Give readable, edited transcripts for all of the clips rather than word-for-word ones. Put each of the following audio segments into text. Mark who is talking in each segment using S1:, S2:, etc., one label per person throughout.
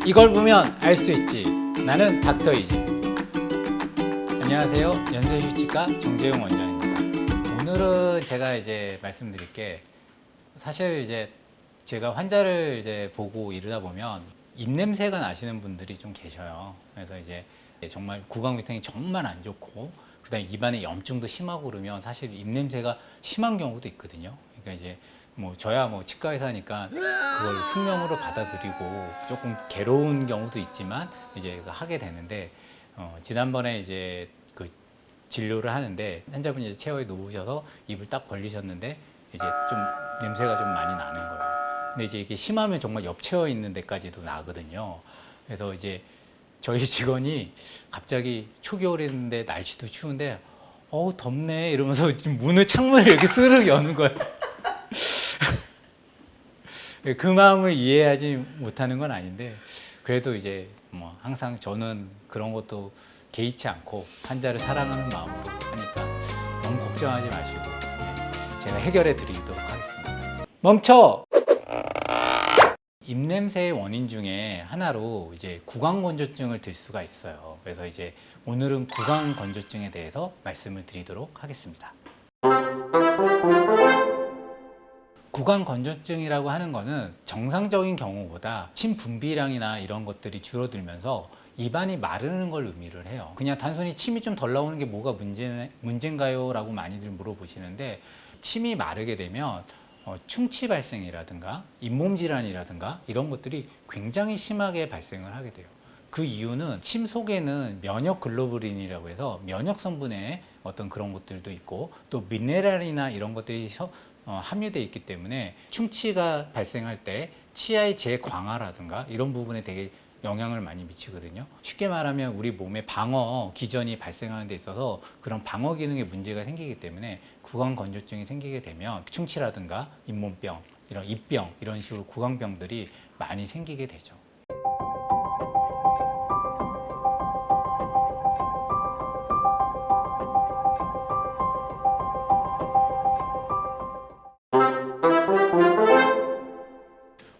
S1: 이걸 보면 알 수 있지. 나는 닥터이지. 안녕하세요. 연세휴치과 정재용 원장입니다. 오늘은 제가 이제 말씀드릴 게 사실 이제 제가 환자를 이제 보고 이러다 보면 입냄새가 나시는 분들이 좀 계셔요. 그래서 이제 정말 구강위생이 정말 안 좋고 그다음에 입안에 염증도 심하고 그러면 사실 입냄새가 심한 경우도 있거든요. 그러니까 이제 뭐 저야 뭐 치과 의사니까 그걸 숙명으로 받아들이고 조금 괴로운 경우도 있지만 이제 하게 되는데 지난번에 이제 그 진료를 하는데 환자분이 이제 체어에 누우셔서 입을 딱 벌리셨는데 이제 좀 냄새가 좀 많이 나는 거예요. 근데 이제 이게 심하면 정말 옆 체어 있는 데까지도 나거든요. 그래서 이제 저희 직원이 갑자기 초겨울인데 날씨도 추운데 어우 덥네 이러면서 지금 창문을 이렇게 스르륵 여는 거예요. 그 마음을 이해하지 못하는 건 아닌데 그래도 이제 뭐 항상 저는 그런 것도 개의치 않고 환자를 사랑하는 마음으로 하니까 너무 걱정하지 마시고 제가 해결해 드리도록 하겠습니다. 멈춰! 입냄새의 원인 중에 하나로 이제 구강건조증을 들 수가 있어요. 그래서 이제 오늘은 구강건조증에 대해서 말씀을 드리도록 하겠습니다. 구강건조증이라고 하는 거는 정상적인 경우보다 침 분비량이나 이런 것들이 줄어들면서 입안이 마르는 걸 의미를 해요. 그냥 단순히 침이 좀 덜 나오는 게 뭐가 문제인가요? 라고 많이들 물어보시는데 침이 마르게 되면 충치 발생이라든가 잇몸 질환이라든가 이런 것들이 굉장히 심하게 발생을 하게 돼요. 그 이유는 침 속에는 면역 글로불린이라고 해서 면역 성분의 어떤 그런 것들도 있고 또 미네랄이나 이런 것들이 함유되어 있기 때문에 충치가 발생할 때 치아의 재광화라든가 이런 부분에 되게 영향을 많이 미치거든요. 쉽게 말하면 우리 몸의 방어 기전이 발생하는 데 있어서 그런 방어 기능에 문제가 생기기 때문에 구강 건조증이 생기게 되면 충치라든가 잇몸병, 이런 입병 이런 식으로 구강병들이 많이 생기게 되죠.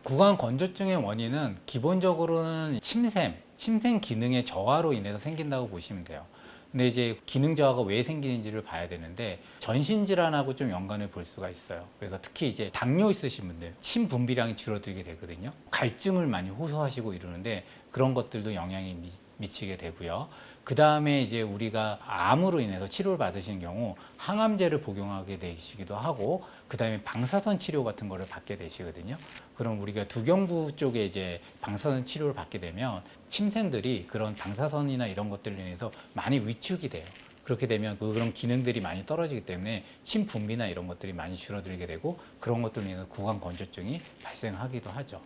S1: 구강 건조증의 원인은 기본적으로는 침샘 기능의 저하로 인해서 생긴다고 보시면 돼요. 근데 이제 기능 저하가 왜 생기는지를 봐야 되는데 전신 질환하고 좀 연관을 볼 수가 있어요. 그래서 특히 이제 당뇨 있으신 분들 침 분비량이 줄어들게 되거든요. 갈증을 많이 호소하시고 이러는데 그런 것들도 영향이 미치게 되고요. 그 다음에 이제 우리가 암으로 인해서 치료를 받으시는 경우 항암제를 복용하게 되시기도 하고 그 다음에 방사선 치료 같은 거를 받게 되시거든요. 그럼 우리가 두경부 쪽에 이제 방사선 치료를 받게 되면 침샘들이 그런 방사선이나 이런 것들로 인해서 많이 위축이 돼요. 그렇게 되면 그런 기능들이 많이 떨어지기 때문에 침 분비나 이런 것들이 많이 줄어들게 되고 그런 것들로 인해서 구강 건조증이 발생하기도 하죠.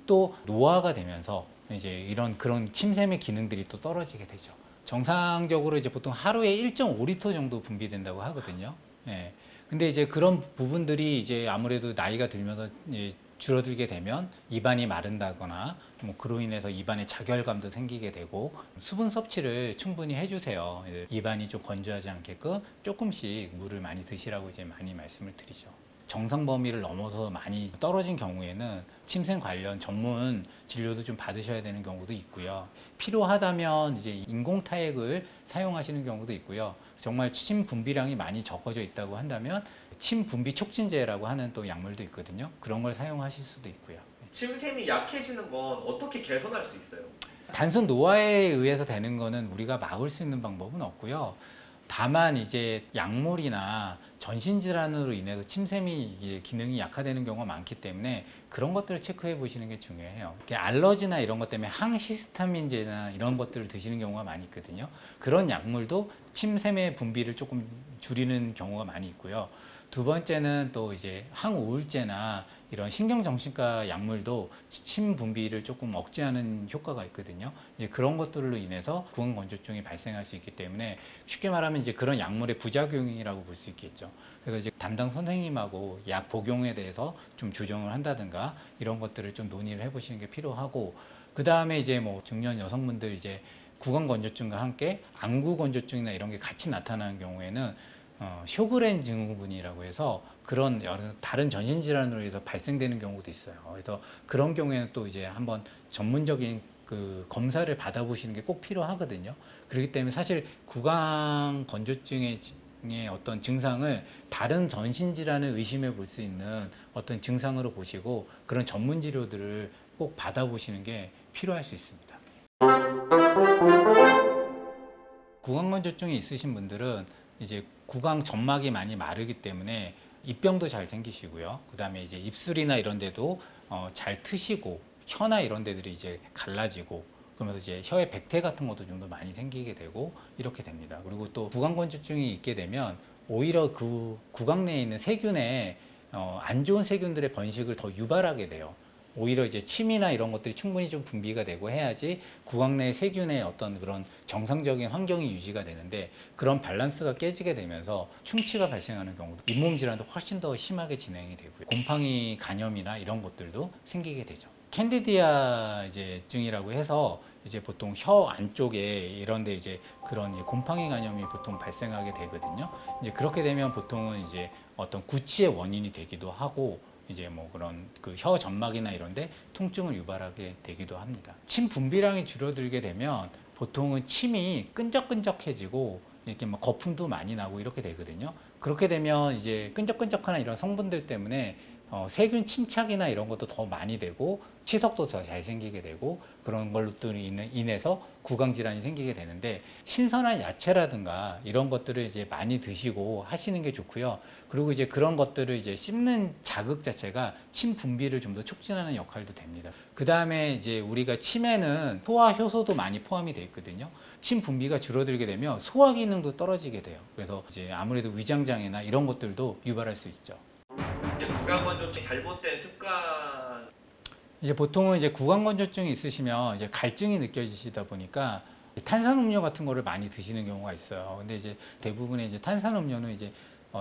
S1: 또 노화가 되면서 이제 이런 그런 침샘의 기능들이 또 떨어지게 되죠. 정상적으로 이제 보통 하루에 1.5리터 정도 분비된다고 하거든요. 예. 근데 이제 그런 부분들이 이제 아무래도 나이가 들면서 줄어들게 되면 입안이 마른다거나 뭐 그로 인해서 입안에 자결감도 생기게 되고 수분 섭취를 충분히 해주세요. 입안이 좀 건조하지 않게끔 조금씩 물을 많이 드시라고 이제 많이 말씀을 드리죠. 정상 범위를 넘어서 많이 떨어진 경우에는 침샘 관련 전문 진료도 좀 받으셔야 되는 경우도 있고요. 필요하다면 이제 인공 타액을 사용하시는 경우도 있고요. 정말 침 분비량이 많이 적어져 있다고 한다면 침 분비 촉진제라고 하는 또 약물도 있거든요. 그런 걸 사용하실 수도 있고요.
S2: 침샘이 약해지는 건 어떻게 개선할 수 있어요?
S1: 단순 노화에 의해서 되는 거는 우리가 막을 수 있는 방법은 없고요. 다만 이제 약물이나 전신질환으로 인해서 침샘이 이게 기능이 약화되는 경우가 많기 때문에 그런 것들을 체크해 보시는 게 중요해요. 알러지나 이런 것 때문에 항히스타민제나 이런 것들을 드시는 경우가 많이 있거든요. 그런 약물도 침샘의 분비를 조금 줄이는 경우가 많이 있고요. 두 번째는 또 이제 항우울제나 이런 신경정신과 약물도 침 분비를 조금 억제하는 효과가 있거든요. 이제 그런 것들로 인해서 구강 건조증이 발생할 수 있기 때문에 쉽게 말하면 이제 그런 약물의 부작용이라고 볼 수 있겠죠. 그래서 이제 담당 선생님하고 약 복용에 대해서 좀 조정을 한다든가 이런 것들을 좀 논의를 해보시는 게 필요하고 그 다음에 이제 뭐 중년 여성분들 이제 구강 건조증과 함께 안구 건조증이나 이런 게 같이 나타나는 경우에는 쇼그렌 증후군이라고 해서 그런 여러 다른 전신 질환으로 해서 발생되는 경우도 있어요. 그래서 그런 경우에는 또 이제 한번 전문적인 그 검사를 받아보시는 게 꼭 필요하거든요. 그렇기 때문에 사실 구강 건조증의 어떤 증상을 다른 전신 질환을 의심해 볼 수 있는 어떤 증상으로 보시고 그런 전문 치료들을 꼭 받아보시는 게 필요할 수 있습니다. 구강 건조증이 있으신 분들은 이제 구강 점막이 많이 마르기 때문에 입병도 잘 생기시고요. 그다음에 이제 입술이나 이런 데도 잘 트시고 혀나 이런 데들이 이제 갈라지고 그러면서 이제 혀에 백태 같은 것도 좀 더 많이 생기게 되고 이렇게 됩니다. 그리고 또 구강 건조증이 있게 되면 오히려 그 구강 내에 있는 세균에 안 좋은 세균들의 번식을 더 유발하게 돼요. 오히려 이제 침이나 이런 것들이 충분히 좀 분비가 되고 해야지 구강 내 세균의 어떤 그런 정상적인 환경이 유지가 되는데 그런 밸런스가 깨지게 되면서 충치가 발생하는 경우도 잇몸 질환도 훨씬 더 심하게 진행이 되고요. 곰팡이 간염이나 이런 것들도 생기게 되죠. 캔디디아 이제 증이라고 해서 이제 보통 혀 안쪽에 이런데 이제 그런 곰팡이 간염이 보통 발생하게 되거든요. 이제 그렇게 되면 보통은 이제 어떤 구취의 원인이 되기도 하고 이제 뭐 그런 그 혀 점막이나 이런데 통증을 유발하게 되기도 합니다. 침 분비량이 줄어들게 되면 보통은 침이 끈적끈적해지고 이렇게 막 거품도 많이 나고 이렇게 되거든요. 그렇게 되면 이제 끈적끈적한 이런 성분들 때문에 세균 침착이나 이런 것도 더 많이 되고 치석도 더 잘 생기게 되고 그런 걸로 인해서 구강 질환이 생기게 되는데 신선한 야채라든가 이런 것들을 이제 많이 드시고 하시는 게 좋고요. 그리고 이제 그런 것들을 이제 씹는 자극 자체가 침 분비를 좀 더 촉진하는 역할도 됩니다. 그 다음에 이제 우리가 침에는 소화 효소도 많이 포함이 되어 있거든요. 침 분비가 줄어들게 되면 소화 기능도 떨어지게 돼요. 그래서 이제 아무래도 위장장애나 이런 것들도 유발할 수 있죠.
S2: 구강 건조증 잘못된 습관.
S1: 이제 보통은 이제 구강 건조증이 있으시면 이제 갈증이 느껴지시다 보니까 탄산음료 같은 거를 많이 드시는 경우가 있어요. 근데 이제 대부분의 이제 탄산음료는 이제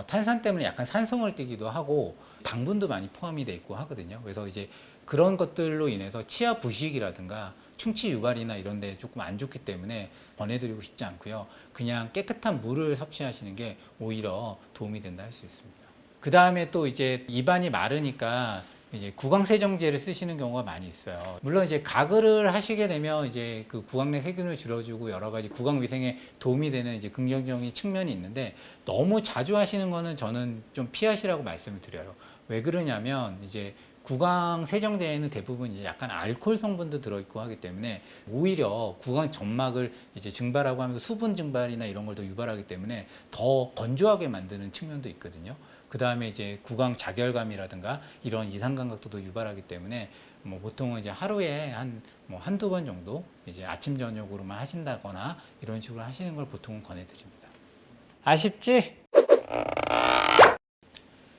S1: 탄산 때문에 약간 산성을 띠기도 하고 당분도 많이 포함이 돼 있고 하거든요. 그래서 이제 그런 것들로 인해서 치아 부식이라든가 충치 유발이나 이런 데 조금 안 좋기 때문에 권해드리고 싶지 않고요. 그냥 깨끗한 물을 섭취하시는 게 오히려 도움이 된다 할 수 있습니다. 그 다음에 또 이제 입안이 마르니까 이제 구강세정제를 쓰시는 경우가 많이 있어요. 물론 이제 가글을 하시게 되면 이제 그 구강 내 세균을 줄여주고 여러 가지 구강 위생에 도움이 되는 이제 긍정적인 측면이 있는데 너무 자주 하시는 거는 저는 좀 피하시라고 말씀을 드려요. 왜 그러냐면 이제 구강 세정제에는 대부분 이제 약간 알코올 성분도 들어있고 하기 때문에 오히려 구강 점막을 이제 증발하고 하면서 수분 증발이나 이런 걸 더 유발하기 때문에 더 건조하게 만드는 측면도 있거든요. 그 다음에 이제 구강 자결감이라든가 이런 이상 감각도 유발하기 때문에 뭐 보통은 이제 하루에 한두 번 정도 이제 아침 저녁으로만 하신다거나 이런 식으로 하시는 걸 보통은 권해드립니다. 아쉽지?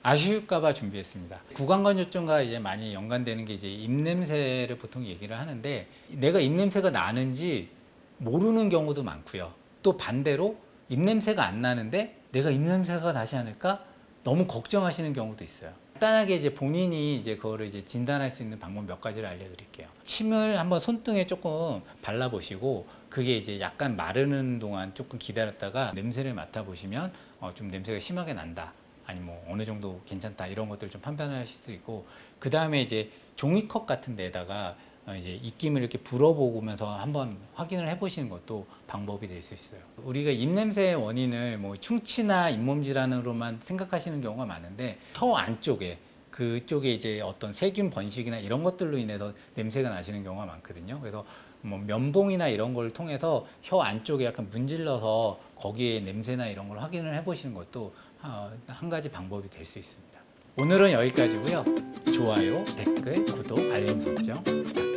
S1: 아쉬울까봐 준비했습니다. 구강 건조증과 이제 많이 연관되는 게 이제 입냄새를 보통 얘기를 하는데 내가 입냄새가 나는지 모르는 경우도 많고요. 또 반대로 입냄새가 안 나는데 내가 입냄새가 나지 않을까? 너무 걱정하시는 경우도 있어요. 간단하게 이제 본인이 이제 그거를 이제 진단할 수 있는 방법 몇 가지를 알려드릴게요. 침을 한번 손등에 조금 발라보시고 그게 이제 약간 마르는 동안 조금 기다렸다가 냄새를 맡아보시면 좀 냄새가 심하게 난다. 아니 뭐 어느 정도 괜찮다 이런 것들 좀 판단하실 수 있고 그 다음에 이제 종이컵 같은 데다가 이제 입김을 이렇게 불어보면서 한번 확인을 해보시는 것도 방법이 될 수 있어요. 우리가 입냄새의 원인을 뭐 충치나 잇몸 질환으로만 생각하시는 경우가 많은데 혀 안쪽에 그쪽에 이제 어떤 세균 번식이나 이런 것들로 인해서 냄새가 나시는 경우가 많거든요. 그래서 뭐 면봉이나 이런 걸 통해서 혀 안쪽에 약간 문질러서 거기에 냄새나 이런 걸 확인을 해보시는 것도 한 가지 방법이 될 수 있습니다. 오늘은 여기까지고요. 좋아요, 댓글, 구독, 알림 설정 부탁드립니다.